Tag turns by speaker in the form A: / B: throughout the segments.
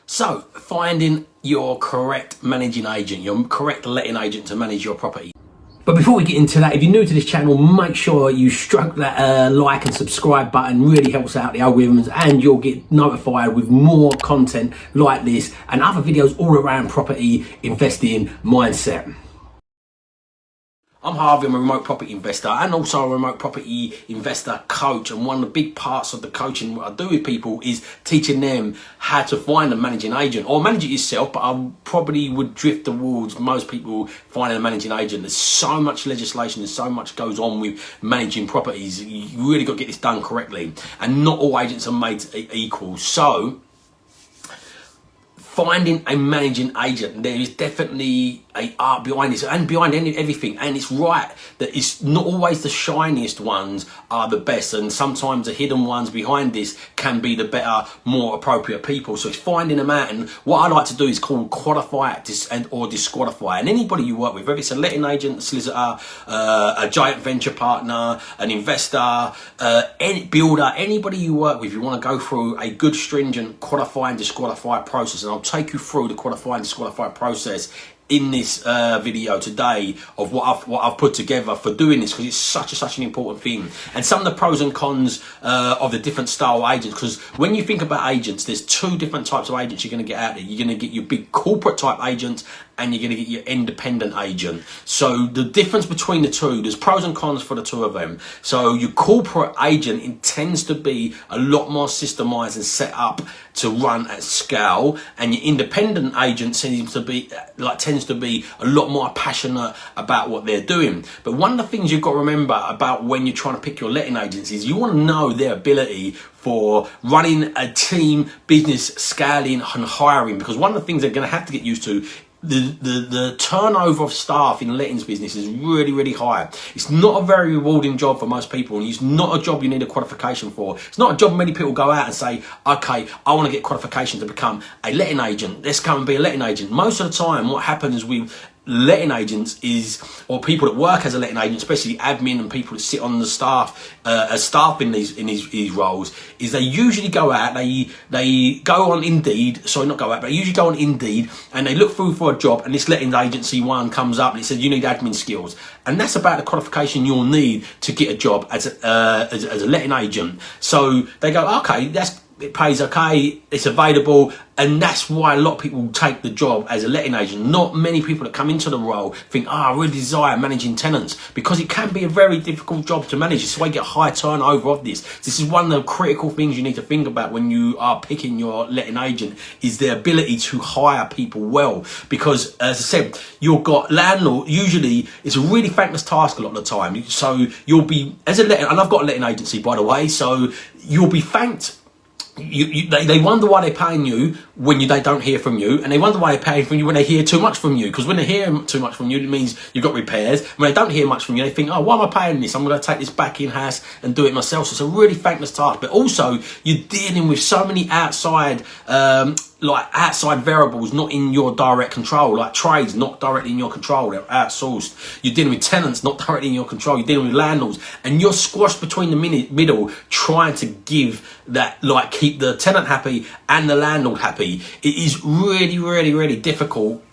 A: So, finding your correct managing agent, your correct letting agent to manage your property. But before we get into that, if you're new to this channel, make sure you stroke that like and subscribe button. Really helps out the algorithms, and you'll get notified with more content like this and other videos all around property investing mindset. I'm Harvey, I'm a remote property investor and also a remote property investor coach. And one of the big parts of the coaching what I do with people is teaching them how to find a managing agent or manage it yourself. But I probably would drift towards most people finding a managing agent. There's so much legislation, there's so much goes on with managing properties. You really got to get this done correctly. And not all agents are made equal. So, finding a managing agent, there is definitely a art behind this and behind everything. And it's right that it's not always the shiniest ones are the best, and sometimes the hidden ones behind this can be the better, more appropriate people. So it's finding them out, and what I like to do is call qualify or disqualify. And anybody you work with, whether it's a letting agent, a solicitor, a giant venture partner, an investor, any builder, anybody you work with, you want to go through a good stringent qualify and disqualify process. And I'll take you through the qualify and disqualify process in this video today of what I've put together for doing this, because it's such an important thing, and some of the pros and cons of the different style agents. Because when you think about agents, there's two different types of agents you're going to get out there. You're going to get your big corporate type agents, and you're going to get your independent agent. So the difference between the two, there's pros and cons for the two of them. So your corporate agent, it tends to be a lot more systemized and set up to run at scale, and your independent agent tends to be a lot more passionate about what they're doing. But one of the things you've got to remember about when you're trying to pick your letting agents is you want to know their ability for running a team, business, scaling and hiring, because one of the things they're going to have to get used to, the turnover of staff in the lettings business is really high. It's not a very rewarding job for most people, and it's not a job you need a qualification for. It's not a job many people go out and say, okay, I want to get qualification to become a letting agent. Let's come and be a letting agent. Most of the time what happens with letting agents is, or people that work as a letting agent, especially admin and people that sit on the staff as staff in these roles, is they usually go out, they go on Indeed, sorry, not go out, but they usually go on Indeed and they look through for a job, and this letting agency one comes up and it says you need admin skills, and that's about the qualification you'll need to get a job as a letting agent. So they go, okay, it pays okay, it's available, and that's why a lot of people take the job as a letting agent. Not many people that come into the role think, I really desire managing tenants, because it can be a very difficult job to manage. It's why you get high turnover of this. This is one of the critical things you need to think about when you are picking your letting agent, is their ability to hire people well. Because as I said, you've got landlord, usually it's a really thankless task a lot of the time. So you'll be, as a letting, and I've got a letting agency by the way, so you'll be thanked. They wonder why they're paying you when they don't hear from you, and they wonder why they're paying from you when they hear too much from you. Because when they hear too much from you, it means you've got repairs. When they don't hear much from you, they think, oh, why am I paying this? I'm going to take this back in-house and do it myself. So it's a really thankless task. But also, you're dealing with so many outside variables not in your direct control, like trades not directly in your control, they're outsourced. You're dealing with tenants not directly in your control, you're dealing with landlords, and you're squashed between the middle trying to give that, like, keep the tenant happy and the landlord happy. It is really difficult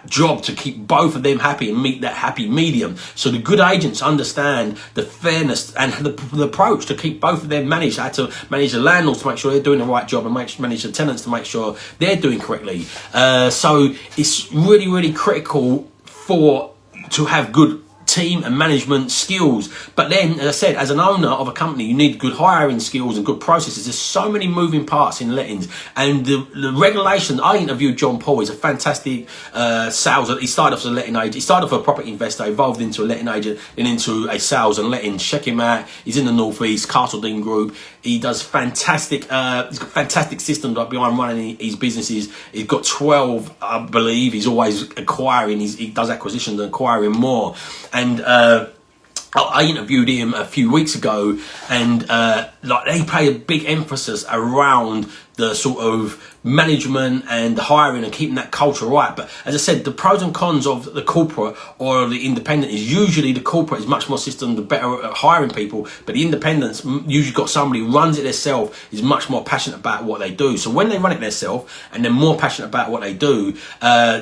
A: job to keep both of them happy and meet that happy medium. So the good agents understand the fairness and the approach to keep both of them managed, how to manage the landlords to make sure they're doing the right job, and manage the tenants to make sure they're doing correctly. So it's really critical to have good team and management skills. But then, as I said, as an owner of a company, you need good hiring skills and good processes. There's so many moving parts in lettings, and the regulation. I interviewed John Paul. He's a fantastic sales. He started off as a letting agent. He started off as a property investor, evolved into a letting agent, and into a sales and lettings. Check him out. He's in the Northeast, Castledene Group. He does fantastic. He's got fantastic systems behind running his businesses. He's got 12, I believe. He's always acquiring. He does acquisitions and acquiring more. And I interviewed him a few weeks ago, and they pay a big emphasis around the sort of management and the hiring and keeping that culture right. But as I said, the pros and cons of the corporate or the independent is usually the corporate is much more system, the better at hiring people, but the independents usually got somebody who runs it themselves, is much more passionate about what they do. So when they run it themselves and they're more passionate about what they do,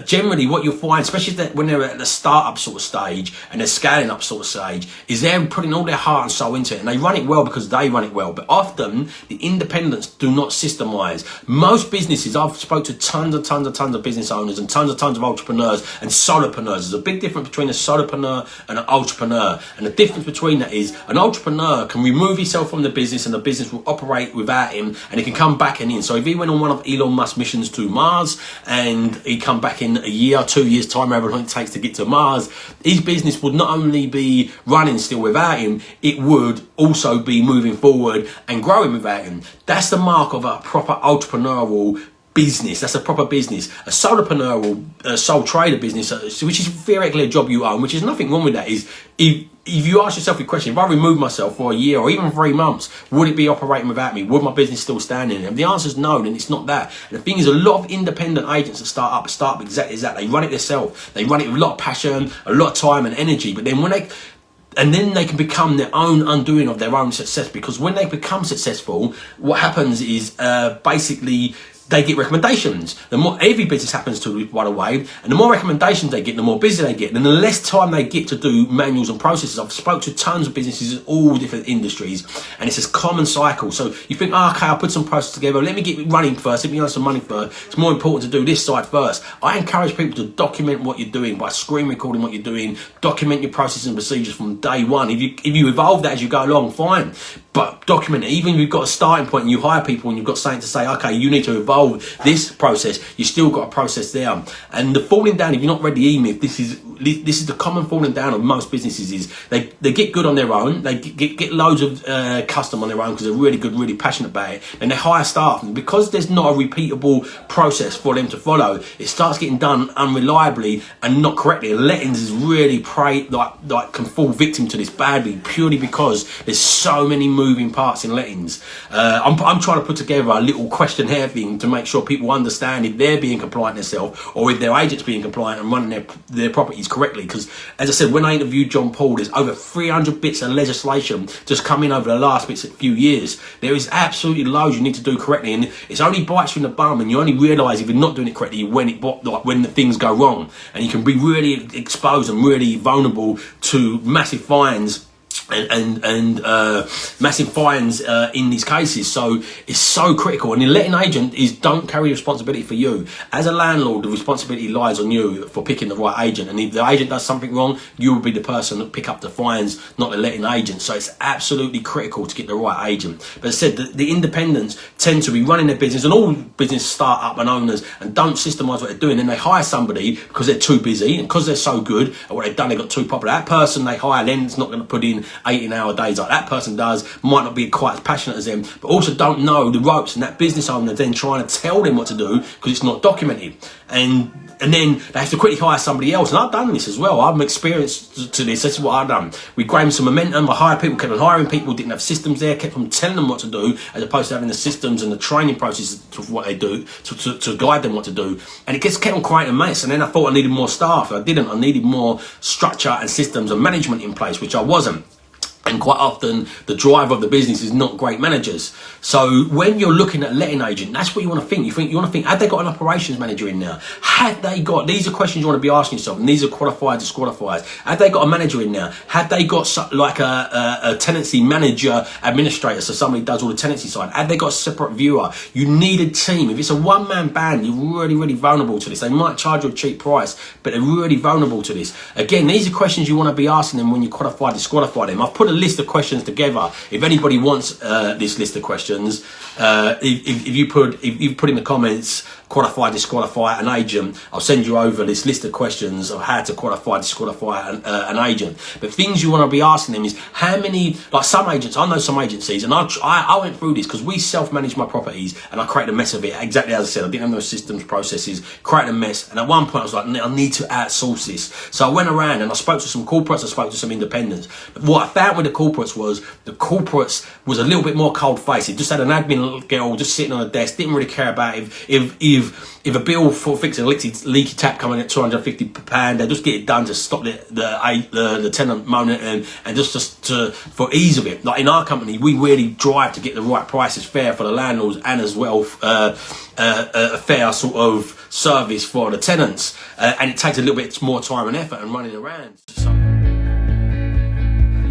A: generally what you'll find, especially when they're at the startup sort of stage and they're scaling up sort of stage, is they're putting all their heart and soul into it, and they run it well because they run it well. But often the independents do not systemize. Most businesses, I've spoke to tons of business owners and tons of entrepreneurs and solopreneurs. There's a big difference between a solopreneur and an entrepreneur, and the difference between that is an entrepreneur can remove himself from the business and the business will operate without him, and he can come back and in. So if he went on one of Elon Musk's missions to Mars and he come back in a year, 2 years time, however long it takes to get to Mars, his business would not only be running still without him, it would also be moving forward and growing without him. That's the mark of a proper entrepreneurial business. That's a proper business. A solopreneurial, sole trader business, which is theoretically a job you own, which is nothing wrong with that, is if you ask yourself the question, if I remove myself for a year or even 3 months, would it be operating without me? Would my business still stand in? And the answer is no, then it's not that. And the thing is, a lot of independent agents that start up exactly as that. They run it themselves. They run it with a lot of passion, a lot of time and energy. But then then they can become their own undoing of their own success, because when they become successful, what happens is basically they get recommendations. The more every business happens to right away, and the more recommendations they get, the more busy they get, and the less time they get to do manuals and processes. I've spoke to tons of businesses in all different industries, and it's this common cycle. So you think, oh, okay, I'll put some processes together. Let me get running first. Let me earn some money first. It's more important to do this side first. I encourage people to document what you're doing by screen recording what you're doing. Document your processes and procedures from day one. If you evolve that as you go along, fine. But document it. Even if you've got a starting point and you hire people and you've got something to say, okay, you need to evolve this process, you still got a process there. And the falling down, if you're not read the E-Myth, this is the common falling down of most businesses, is they get good on their own, they get loads of custom on their own because they're really good, really passionate about it, and they hire staff, and because there's not a repeatable process for them to follow, it starts getting done unreliably and not correctly. And lettings is really can fall victim to this badly, purely because there's so many moving parts in lettings. I'm trying to put together a little questionnaire thing to make sure people understand if they're being compliant themselves or if their agent's being compliant and running their properties correctly. Because as I said, when I interviewed John Paul, there's over 300 bits of legislation just come in over the last few years. There is absolutely loads you need to do correctly, and it's only bites you in the bum, and you only realise if you're not doing it correctly when the things go wrong, and you can be really exposed and really vulnerable to massive fines and massive fines in these cases. So it's so critical, and the letting agent don't carry responsibility for you. As a landlord, the responsibility lies on you for picking the right agent, and if the agent does something wrong, you will be the person that pick up the fines, not the letting agent. So it's absolutely critical to get the right agent. But as I said, the independents tend to be running their business, and all business start up and owners, and don't systemize what they're doing. And they hire somebody because they're too busy, and because they're so good at what they've done, they got too popular. That person they hire then is not going to put in 18-hour days like that person does, might not be quite as passionate as them, but also don't know the ropes, and that business owner then trying to tell them what to do because it's not documented, and then they have to quickly hire somebody else. And I've done this as well. I'm experienced to this. This is what I've done. We gained some momentum. I hired people, kept on hiring people, didn't have systems there, kept on telling them what to do, as opposed to having the systems and the training process of what they do to guide them what to do. And it kept on creating a mess. And then I thought I needed more staff. I didn't. I needed more structure and systems and management in place, which I wasn't. And quite often, the drive of the business is not great managers. So when you're looking at a letting agent, that's what you want to think. You want to think, had they got an operations manager in there? Had they got, these are questions you want to be asking yourself, and these are qualified, disqualified. Had they got a manager in there? Had they got like a tenancy manager, administrator, so somebody does all the tenancy side? Had they got a separate viewer? You need a team. If it's a one-man band, you're really, really vulnerable to this. They might charge you a cheap price, but they're really vulnerable to this. Again, these are questions you want to be asking them when you qualify, disqualify them. I've put a list of questions together. If anybody wants this list of questions, if you put in the comments qualify, disqualify an agent, I'll send you over this list of questions of how to qualify, disqualify an agent. But things you want to be asking them is how many, like some agents, I know some agencies, and I went through this because we self-manage my properties and I created a mess of it, exactly as I said. I didn't have no systems, processes, created a mess, and at one point I was like, I need to outsource this. So I went around and I spoke to some corporates, I spoke to some independents. But what I found with the corporates was a little bit more cold-faced. It just had an admin girl just sitting on a desk, didn't really care about if a bill for fixing a leaky tap coming at £250, they just get it done to stop the tenant moaning and just for ease of it. Like in our company, we really drive to get the right prices, fair for the landlords, and as well a fair sort of service for the tenants. And it takes a little bit more time and effort and running around. So,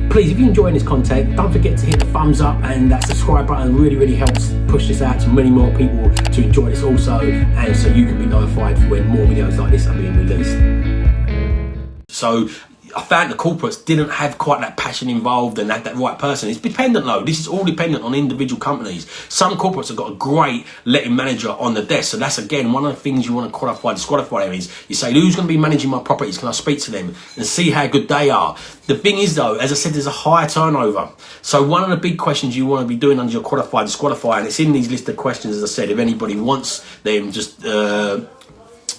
A: please, if you're enjoying this content, don't forget to hit the thumbs up, and that subscribe button really helps push this out to many more people to enjoy this also, and so you can be notified for when more videos like this are being released. So I found the corporates didn't have quite that passion involved and that right person. It's dependent though. This is all dependent on individual companies. Some corporates have got a great letting manager on the desk. So that's, again, one of the things you want to qualify, disqualify them is you say, who's going to be managing my properties? Can I speak to them and see how good they are? The thing is though, as I said, there's a high turnover. So one of the big questions you want to be doing under your qualify, disqualify, and it's in these list of questions, as I said, if anybody wants them, just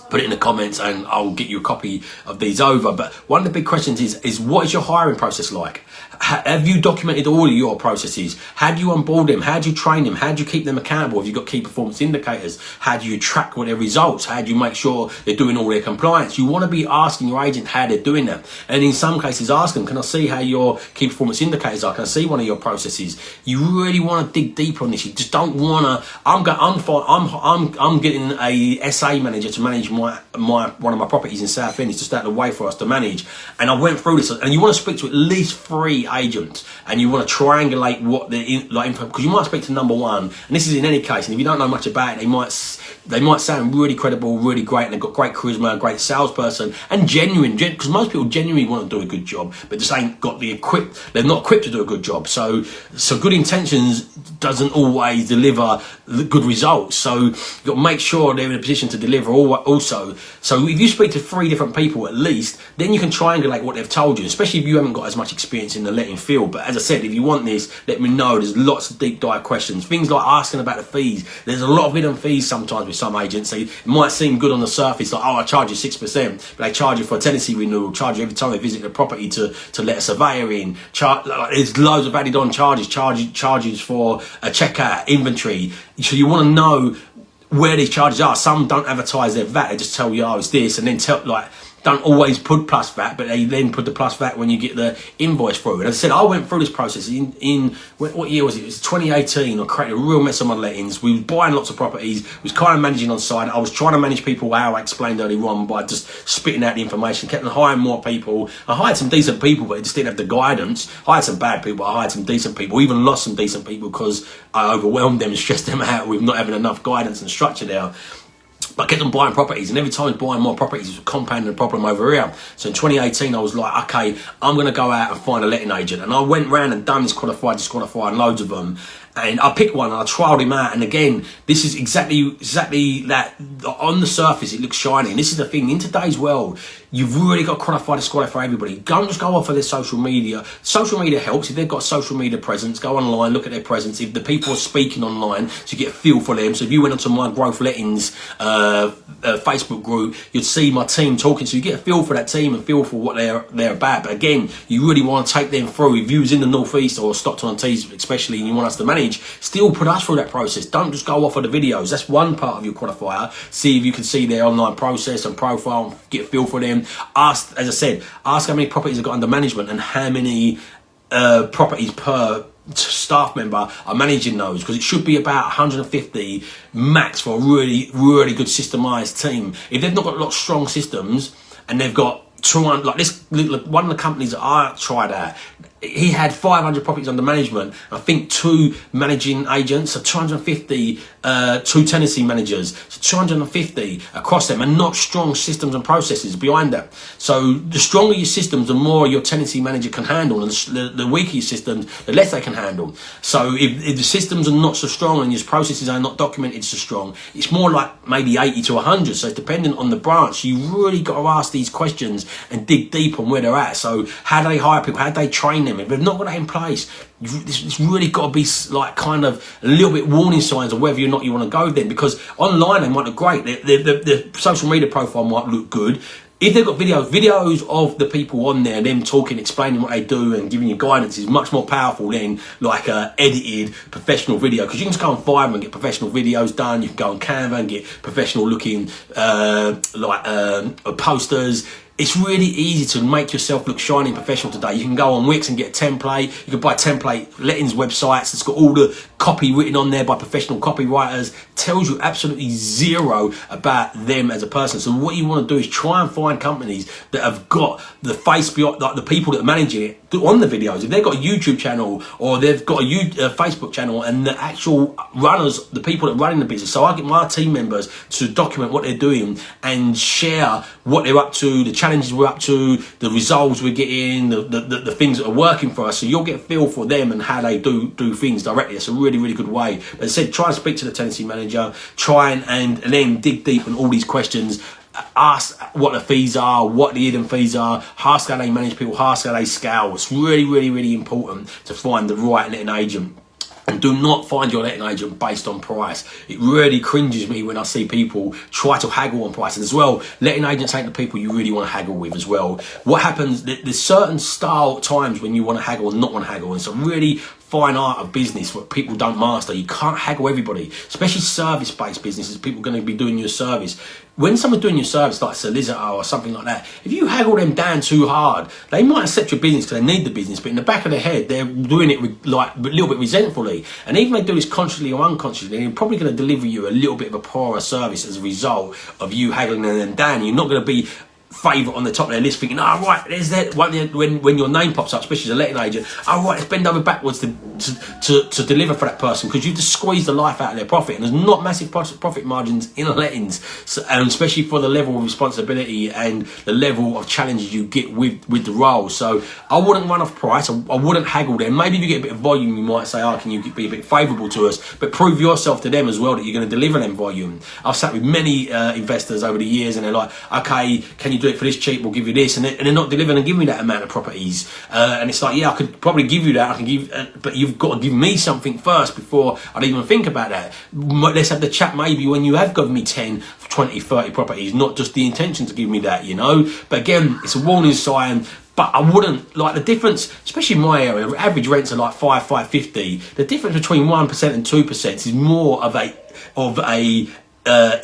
A: put it in the comments and I'll get you a copy of these over. But one of the big questions is what is your hiring process like? Have you documented all of your processes? How do you onboard them? How do you train them? How do you keep them accountable? Have you got key performance indicators? How do you track what their results? How do you make sure they're doing all their compliance? You want to be asking your agent how they're doing that. And in some cases, ask them, can I see how your key performance indicators are? Can I see one of your processes? You really want to dig deeper on this. You just don't want to, I'm getting a SA manager to manage one of my properties in Southend. It's just out of the way for us to manage. And I went through this, and you want to speak to at least 3 agents, and you want to triangulate what they're in, like, because you might speak to number one, and this is in any case, and if you don't know much about it, they might sound really credible, really great, and they've got great charisma, a great salesperson, and genuine, because most people genuinely want to do a good job, but just ain't got they're not equipped to do a good job. So good intentions doesn't always deliver the good results. So you've got to make sure they're in a position to deliver also. So if you speak to 3 different people at least, then you can triangulate what they've told you, especially if you haven't got as much experience in the letting field. But as I said, if you want this, let me know. There's lots of deep dive questions, things like asking about the fees. There's a lot of hidden fees sometimes with some agents. So it might seem good on the surface, like, oh, I charge you 6%, but they charge you for a tenancy renewal, charge you every time they visit the property to let a surveyor in. There's loads of added on charges, charges for a checkout, inventory. So you want to know where these charges are. Some don't advertise their VAT, they just tell you, oh, it's this, and then don't always put plus VAT, but they then put the plus VAT when you get the invoice through. And as I said, I went through this process in what year was it? It was 2018. I created a real mess on my lettings. We were buying lots of properties, was kind of managing on side. I was trying to manage people how I explained earlier on by just spitting out the information, kept on hiring more people. I hired some decent people, but I just didn't have the guidance. I hired some bad people, I hired some decent people, even lost some decent people because I overwhelmed them and stressed them out with not having enough guidance and structure there. But I kept on buying properties, and every time I was buying more properties, it was compounding the problem over here. So in 2018, I was like, okay, I'm going to go out and find a letting agent. And I went round and done this qualify, disqualify, and loads of them. And I picked one and I trialed him out. And again, this is exactly that. On the surface, it looks shiny. And this is the thing, in today's world, you've really got to qualify, disqualify everybody. Don't just go off of their social media. Social media helps. If they've got social media presence, go online, look at their presence. If the people are speaking online, so you get a feel for them. So if you went onto my Growth Lettings Facebook group, you'd see my team talking. So you get a feel for that team and feel for what they're about. But again, you really want to take them through. If you was in the Northeast or Stockton-on-Tees especially, and you want us to manage, still put us through that process. Don't just go off of the videos. That's one part of your qualifier. See if you can see their online process and profile, get a feel for them. Ask, as I said, ask how many properties they've got under management and how many properties per staff member are managing those, because it should be about 150 max for a really good systemized team. If they've not got a lot of strong systems and they've got 200, like this, one of the companies that I tried out, he had 500 properties under management. I think 2 managing agents, so 250, 2 tenancy managers, so 250 across them, and not strong systems and processes behind that. So the stronger your systems, the more your tenancy manager can handle, and the weaker your systems, the less they can handle. So if the systems are not so strong and your processes are not documented so strong, it's more like maybe 80 to 100. So it's dependent on the branch. You really got to ask these questions and dig deep on where they're at. So how do they hire people? How do they train them? If they've not got that in place, it's really got to be like kind of a little bit warning signs of whether or not you want to go there. Because online they might look great. The social media profile might look good. If they've got videos of the people on there, them talking, explaining what they do and giving you guidance is much more powerful than like a edited professional video. Because you can just go on Fiverr and get professional videos done. You can go on Canva and get professional looking posters. It's really easy to make yourself look shiny and professional today. You can go on Wix and get a template. You can buy template lettings websites. It's got all the copy written on there by professional copywriters. Tells you absolutely zero about them as a person. So what you want to do is try and find companies that have got the face beyond, like the people that are managing it on the videos. If they've got a YouTube channel or they've got a Facebook channel, and the actual runners, the people that are running the business. So I get my team members to document what they're doing and share what they're up to, the challenges we're up to, the results we're getting, the things that are working for us. So you'll get a feel for them and how they do things directly. It's a really, really good way. But as I said, try and speak to the tenancy manager, try and then dig deep on all these questions. Ask what the fees are, what the hidden fees are, ask how they manage people, ask how they scale. It's really, really, really important to find the right letting agent. And do not find your letting agent based on price. It really cringes me when I see people try to haggle on price. And as well, letting agents ain't the people you really want to haggle with as well. What happens, there's certain style times when you want to haggle and not want to haggle. And it's a really fine art of business what people don't master. You can't haggle everybody, especially service-based businesses. People are going to be doing your service. When someone's doing your service, like a solicitor or something like that, if you haggle them down too hard, they might accept your business because they need the business, but in the back of their head, they're doing it like a little bit resentfully. And even if they do this consciously or unconsciously, they're probably going to deliver you a little bit of a poorer service as a result of you haggling them down. You're not going to be favourite on the top of their list, thinking, oh right, there's that. When your name pops up, especially as a letting agent, oh right, let's bend over backwards to deliver for that person, because you've just squeezed the life out of their profit. And there's not massive profit margins in lettings, so, and especially for the level of responsibility and the level of challenges you get with the role. So I wouldn't run off price. I wouldn't haggle them. Maybe if you get a bit of volume, you might say, oh, can you be a bit favourable to us? But prove yourself to them as well that you're going to deliver them volume. I've sat with many investors over the years, and they're like, okay, can you do it for this cheap? We'll give you this, and they're not delivering and giving me that amount of properties. And it's like, yeah, I could probably give you that. I can give, but you've got to give me something first before I'd even think about that. Let's have the chat maybe when you have given me 10, 20, 30 properties, not just the intention to give me that, you know. But again, it's a warning sign. But I wouldn't, like, the difference, especially in my area, average rents are like 550. The difference between 1% and 2% is more of a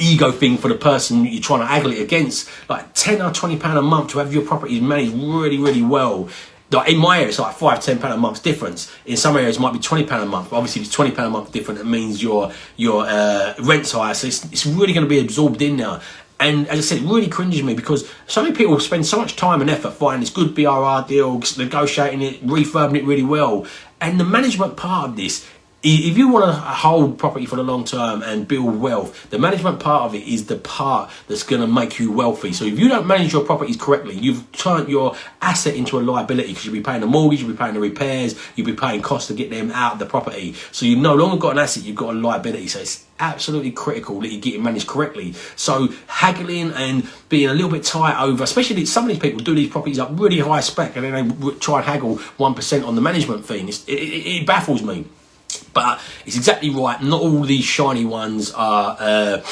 A: ego thing for the person you're trying to haggle it against. Like £10 or £20 a month to have your properties managed really, really well. Like in my area, it's like £5, £10 a month difference. In some areas, it might be £20 a month. But obviously, if it's £20 a month different, it means your rent's higher. So it's really going to be absorbed in now. And as I said, it really cringes me because so many people spend so much time and effort finding this good BRR deal, negotiating it, refurbing it really well. And the management part of this, if you want to hold property for the long term and build wealth, the management part of it is the part that's going to make you wealthy. So if you don't manage your properties correctly, you've turned your asset into a liability, because you'll be paying the mortgage, you'll be paying the repairs, you'll be paying costs to get them out of the property. So you've no longer got an asset, you've got a liability. So it's absolutely critical that you get it managed correctly. So haggling and being a little bit tight over, especially some of these people do these properties up really high spec and then they try and haggle 1% on the management fee. It baffles me. But it's exactly right. Not all these shiny ones are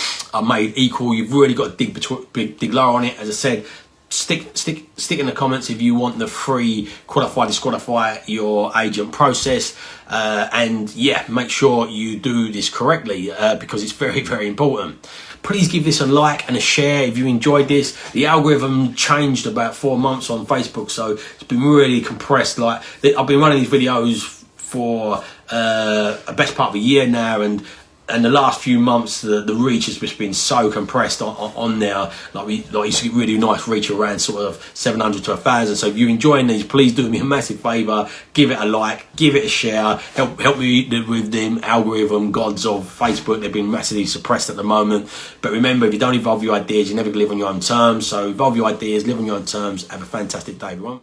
A: made equal. You've really got to dig lower on it. As I said, stick in the comments if you want the free qualify, disqualify your agent process. And yeah, make sure you do this correctly because it's very, very important. Please give this a like and a share if you enjoyed this. The algorithm changed about 4 months on Facebook, so it's been really compressed. Like, I've been running these videos for a best part of a year now, and and the last few months, the reach has just been so compressed on there. Like we used to get really nice reach around sort of 700 to 1,000. So if you're enjoying these, please do me a massive favour. Give it a like, give it a share. Help me with them algorithm gods of Facebook. They've been massively suppressed at the moment. But remember, if you don't evolve your ideas, you never live on your own terms. So evolve your ideas, live on your own terms. Have a fantastic day, everyone.